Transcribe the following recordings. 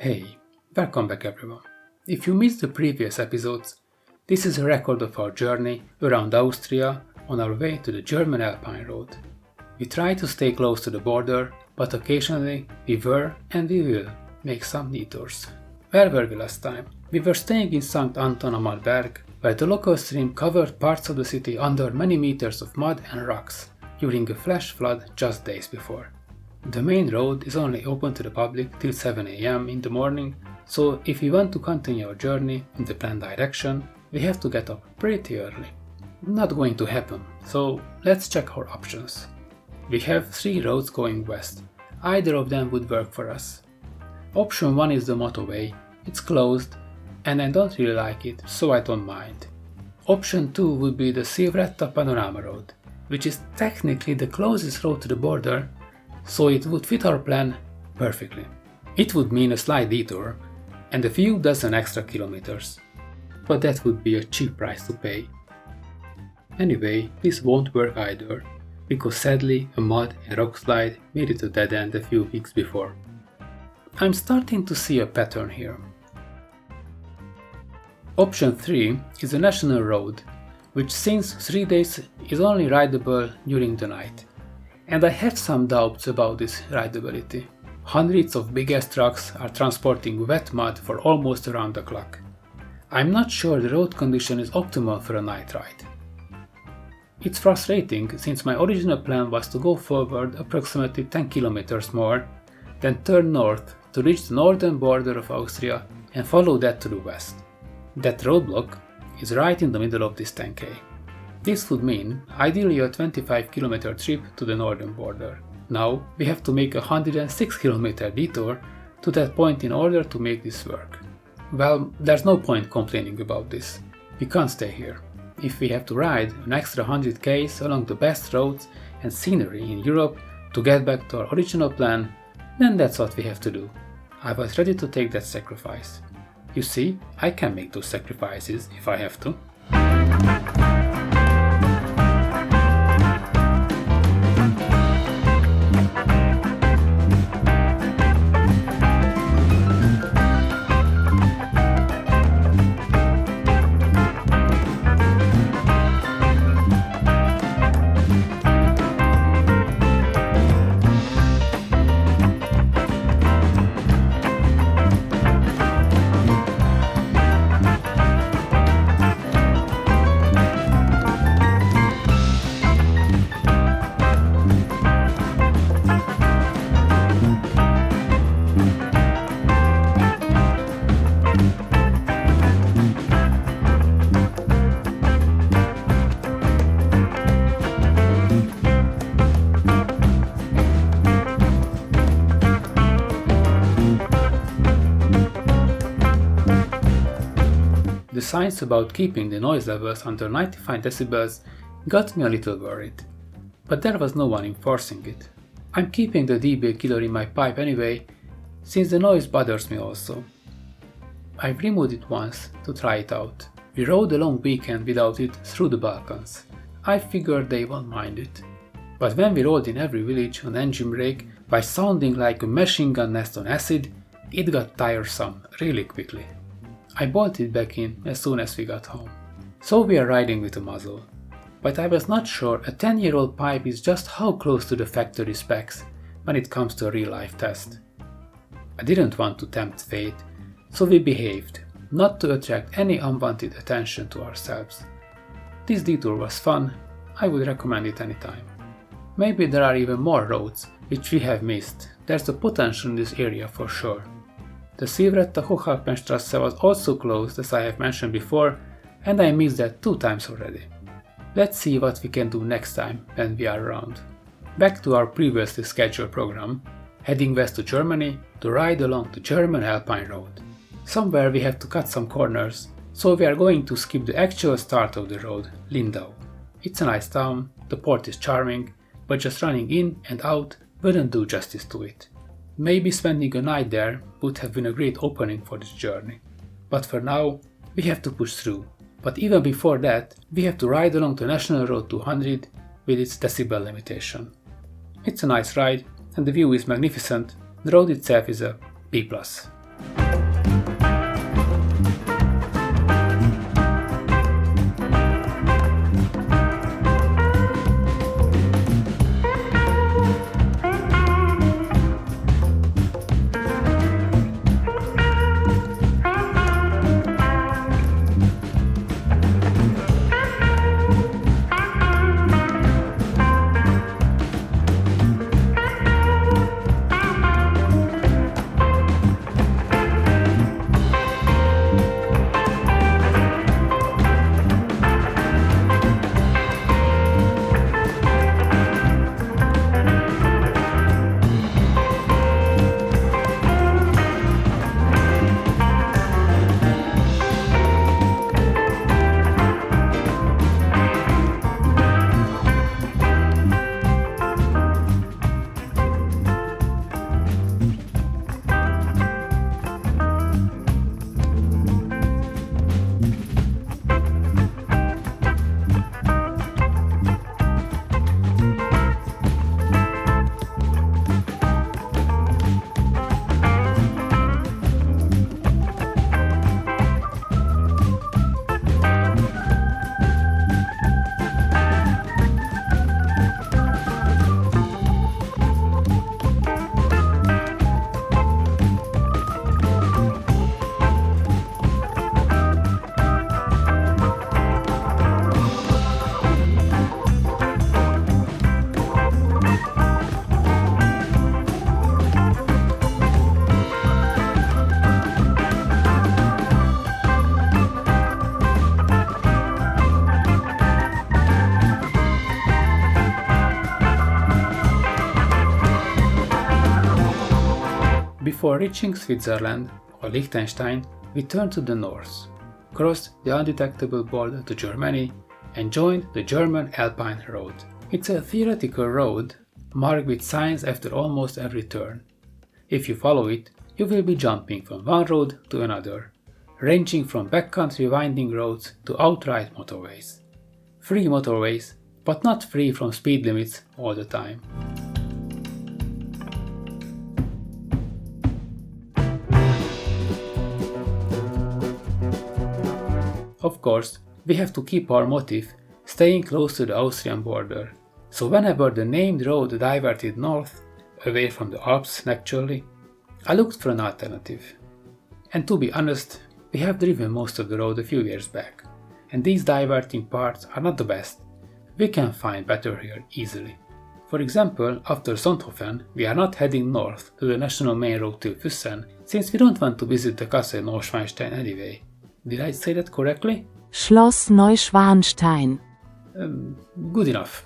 Hey, welcome back everyone. If you missed the previous episodes, this is a record of our journey around Austria on our way to the German Alpine road. We try to stay close to the border, but occasionally we were and we will make some detours. Where were we last time? We were staying in St. Anton am Berg, where the local stream covered parts of the city under many meters of mud and rocks during a flash flood just days before. The main road is only open to the public till 7 am in the morning, so if we want to continue our journey in the planned direction, we have to get up pretty early. Not going to happen, so let's check our options. We have 3 roads going west. Either of them would work for us. Option 1 is the motorway. It's closed and I don't really like it, so I don't mind. Option 2 would be the Silvretta Panorama Road, which is technically the closest road to the border, so it would fit our plan perfectly. It would mean a slight detour and a few dozen extra kilometers, but that would be a cheap price to pay. Anyway, this won't work either, because sadly a mud and rock slide made it a dead end a few weeks before. I'm starting to see a pattern here. Option 3 is a national road, which since 3 days is only rideable during the night. And I have some doubts about this rideability. Hundreds of big-ass trucks are transporting wet mud for almost around the clock. I'm not sure the road condition is optimal for a night ride. It's frustrating since my original plan was to go forward approximately 10 kilometers more, then turn north to reach the northern border of Austria and follow that to the west. That roadblock is right in the middle of this 10k. This would mean ideally a 25 km trip to the northern border. Now we have to make a 106 km detour to that point in order to make this work. Well, there's no point complaining about this. We can't stay here. If we have to ride an extra 100 k's along the best roads and scenery in Europe to get back to our original plan, then that's what we have to do. I was ready to take that sacrifice. You see, I can make those sacrifices if I have to. The signs about keeping the noise levels under 95 decibels got me a little worried, but there was no one enforcing it. I'm keeping the dB killer in my pipe anyway, since the noise bothers me also. I've removed it once to try it out. We rode a long weekend without it through the Balkans. I figured they won't mind it. But when we rolled in every village on engine brake by sounding like a machine gun nest on acid, it got tiresome really quickly. I bolted back in as soon as we got home. So we are riding with a muzzle. But I was not sure a 10-year-old pipe is just how close to the factory specs when it comes to a real-life test. I didn't want to tempt fate, so we behaved, not to attract any unwanted attention to ourselves. This detour was fun, I would recommend it anytime. Maybe there are even more roads which we have missed. There's a potential in this area for sure. The Silvretta Deutsche Alpenstraße was also closed, as I have mentioned before, and I missed that 2 times already. Let's see what we can do next time when we are around. Back to our previously scheduled program, heading west to Germany to ride along the German Alpine road. Somewhere we have to cut some corners, so we are going to skip the actual start of the road, Lindau. It's a nice town, the port is charming, but just running in and out wouldn't do justice to it. Maybe spending a night there would have been a great opening for this journey. But for now, we have to push through. But even before that, we have to ride along the National Road 200 with its decibel limitation. It's a nice ride and the view is magnificent. The road itself is a B+. Before reaching Switzerland or Liechtenstein, we turned to the north, crossed the undetectable border to Germany, and joined the German Alpine road. It's a theoretical road marked with signs after almost every turn. If you follow it, you will be jumping from one road to another, ranging from backcountry winding roads to outright motorways. Free motorways, but not free from speed limits all the time. Of course, we have to keep our motive staying close to the Austrian border, so whenever the named road diverted north, away from the Alps naturally, I looked for an alternative. And to be honest, we have driven most of the road a few years back, and these diverting parts are not the best. We can find better here easily. For example, after Sonthofen, we are not heading north to the national main road to Füssen, since we don't want to visit the Castle Neuschwanstein anyway. Did I say that correctly? Schloss Neuschwanstein. Good enough.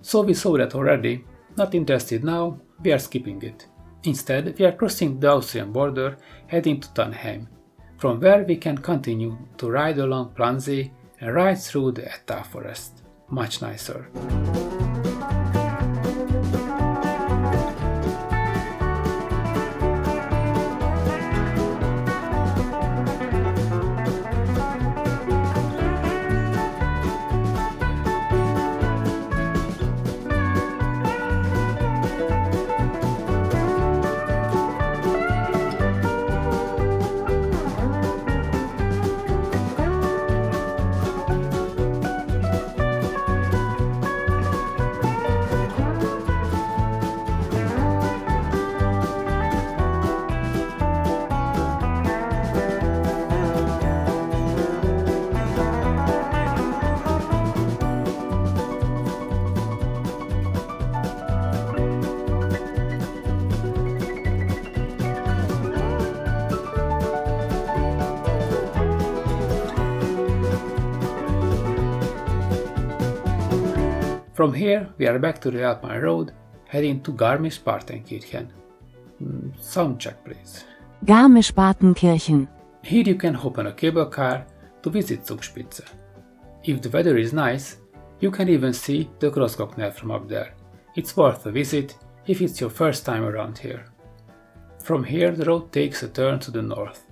So we saw that already. Not interested now, we are skipping it. Instead, we are crossing the Austrian border, heading to Tannheim, from where we can continue to ride along Plansee and ride through the Etah forest. Much nicer. From here, we are back to the Alpine road, heading to Garmisch-Partenkirchen. Sound check, please. Garmisch-Partenkirchen. Here you can hop on a cable car to visit Zugspitze. If the weather is nice, you can even see the Großglockner from up there. It's worth a visit if it's your first time around here. From here, the road takes a turn to the north,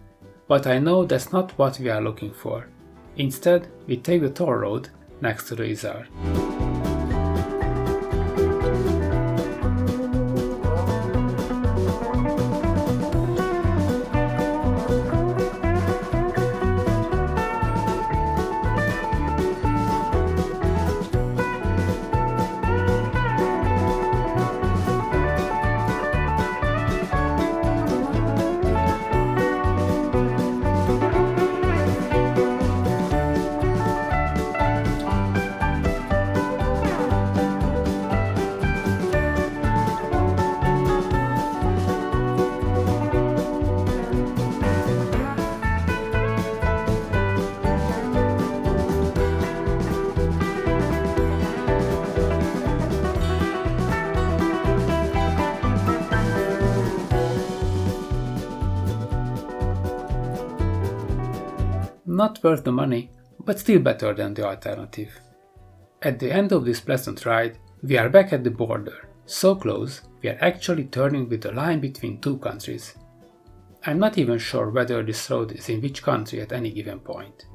but I know that's not what we are looking for. Instead, we take the toll road next to the Isar. Not worth the money, but still better than the alternative. At the end of this pleasant ride, we are back at the border, so close we are actually turning with the line between two countries. I'm not even sure whether this road is in which country at any given point.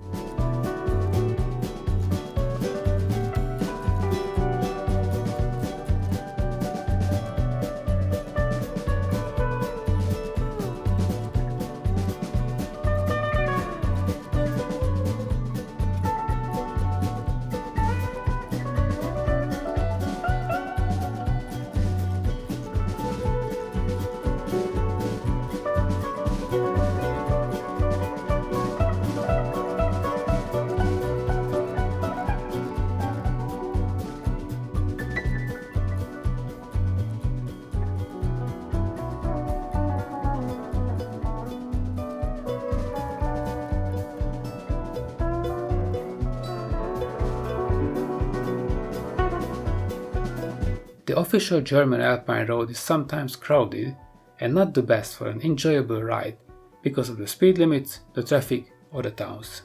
The official German Alpine road is sometimes crowded and not the best for an enjoyable ride because of the speed limits, the traffic, or the towns.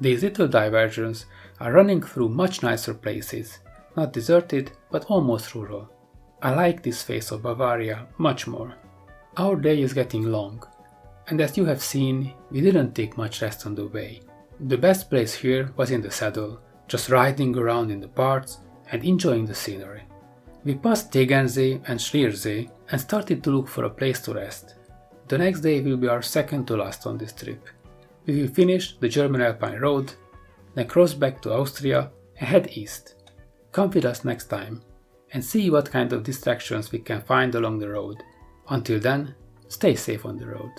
These little diversions are running through much nicer places, not deserted but almost rural. I like this phase of Bavaria much more. Our day is getting long, and as you have seen, we didn't take much rest on the way. The best place here was in the saddle, just riding around in the parts and enjoying the scenery. We passed Tegernsee and Schliersee and started to look for a place to rest. The next day will be our second to last on this trip. We will finish the German Alpine road, then cross back to Austria and head east. Come with us next time and see what kind of distractions we can find along the road. Until then, stay safe on the road.